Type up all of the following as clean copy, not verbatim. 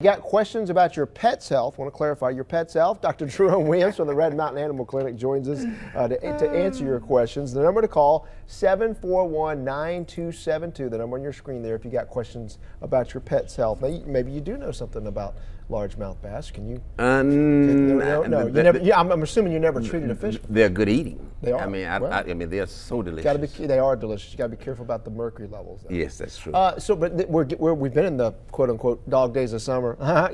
You got questions about your pet's health? Want to clarify your pet's health? Dr. Jerome Williams from the Red Mountain Animal Clinic joins us to answer your questions. The number to call, 741-9272. The number on your screen there if you got questions about your pet's health. Now, maybe you do know something about largemouth bass. Can you? No. I'm assuming you never treated a fish. They're good eating. They are. I mean, they're so delicious. They are delicious. You got to be careful about the mercury levels, though. Yes, that's true. But we've been in the quote unquote dog days of summer.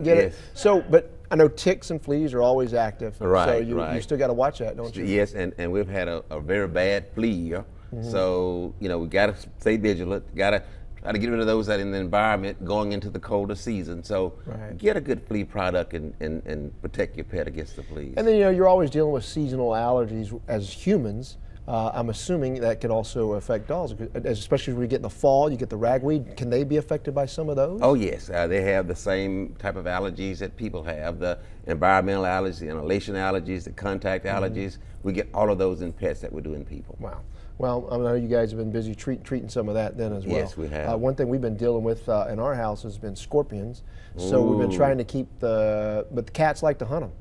Get it? Yes. So, but I know ticks and fleas are always active. Right. So you still got to watch that, don't you? Yes, and we've had a very bad flea year. So we got to stay vigilant. Got to try to get rid of those that are in the environment going into the colder season. So get a good flea product and protect your pet against the fleas. And then you're always dealing with seasonal allergies as humans. I'm assuming that can also affect dogs, especially when we get in the fall. You get the ragweed. Can they be affected by some of those? Oh yes, they have the same type of allergies that people have: the environmental allergies, the inhalation allergies, the contact allergies. We get all of those in pets that we do in people. Wow. Well, I know you guys have been busy treating some of that then as well. Yes, we have. One thing we've been dealing with in our house has been scorpions. So we've been trying to keep but the cats like to hunt them.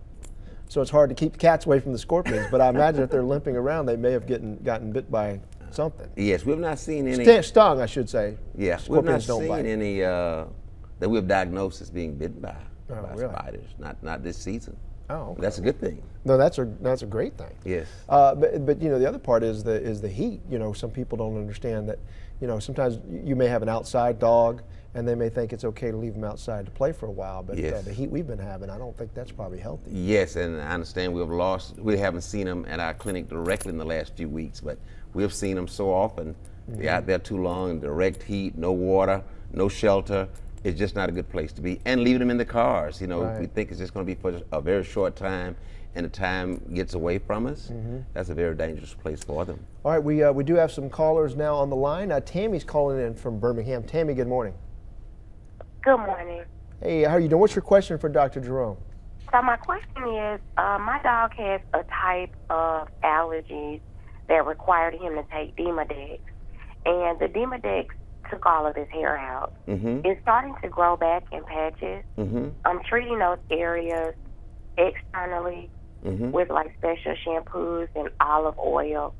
So it's hard to keep cats away from the scorpions. But I imagine if they're limping around, they may have gotten bit by something. Yes, we've not seen any. Stung, I should say. Yeah, Scorpions we've not don't bite. seen any that we've diagnosed as being bitten by really? spiders. Not this season. Oh, okay. That's a good thing. No, that's a great thing. Yes. But the other part is the heat. Some people don't understand that. Sometimes you may have an outside dog, and they may think it's okay to leave them outside to play for a while. But the heat we've been having, I don't think that's probably healthy. Yes, and I understand we haven't seen them at our clinic directly in the last few weeks, but we've seen them so often. They're out there too long in direct heat, no water, no shelter. It's just not a good place to be. And leaving them in the cars. We think it's just going to be for a very short time, and the time gets away from us. That's a very dangerous place for them. All right, we do have some callers now on the line. Tammy's calling in from Birmingham. Tammy, good morning. Good morning. Hey, how are you doing? What's your question for Dr. Jerome? So my question is, my dog has a type of allergies that required him to take Demodex, and the Demodex took all of his hair out. It's starting to grow back in patches. I'm treating those areas externally with like special shampoos and olive oil.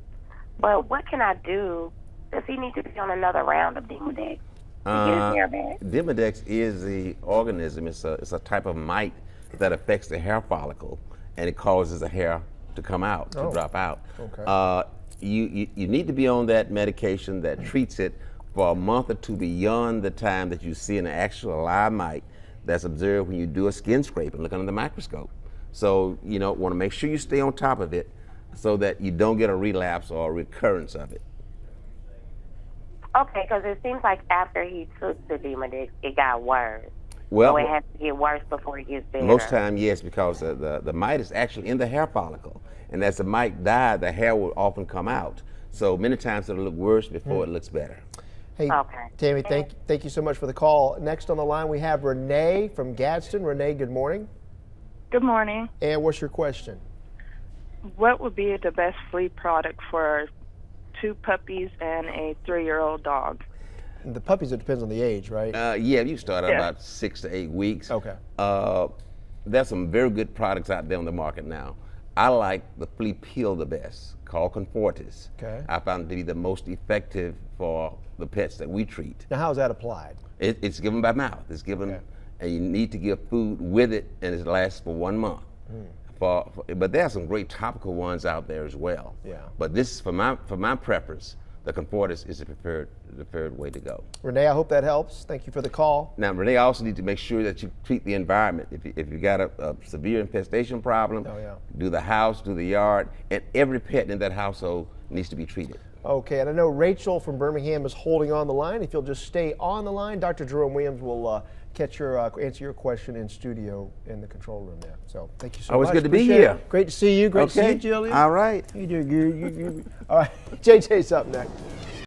But what can I do? Does he need to be on another round of Demodex to get his hair back? Demodex is the organism. It's a type of mite that affects the hair follicle, and it causes the hair to come out, to drop out. Okay. You need to be on that medication that treats it for a month or two beyond the time that you see an actual live mite that's observed when you do a skin scrape and look under the microscope. So want to make sure you stay on top of it so that you don't get a relapse or a recurrence of it. Okay, because it seems like after he took the Demodex, it got worse. Well, so it has to get worse before it gets better. Most time, yes, because the mite is actually in the hair follicle, and as the mite dies, the hair will often come out. So many times it'll look worse before it looks better. Hey, Tammy, thank you so much for the call. Next on the line, we have Renee from Gadsden. Renee, good morning. Good morning. And what's your question? What would be the best flea product for 2 puppies and a 3-year-old dog? The puppies, it depends on the age, right? Yeah, you start at about 6 to 8 weeks. Okay. There's some very good products out there on the market now. I like the flea peel the best, called Confortis. Okay. I found it to be the most effective for the pets that we treat. Now, how is that applied? It's given by mouth. It's given, and you need to give food with it, and it lasts for 1 month. But there are some great topical ones out there as well. Yeah. But this, for my preference, the Confortis is the preferred way to go. Renee, I hope that helps. Thank you for the call. Now, Renee, also need to make sure that you treat the environment. If you got a severe infestation problem, do the house, do the yard, and every pet in that household needs to be treated. Okay, and I know Rachel from Birmingham is holding on the line. If you'll just stay on the line, Dr. Jerome Williams will answer your question in studio in the control room there. So thank you so much. Always good to be here. Great to see you. Great to see you, Jillian. All right. You do. All right, JJ's up next.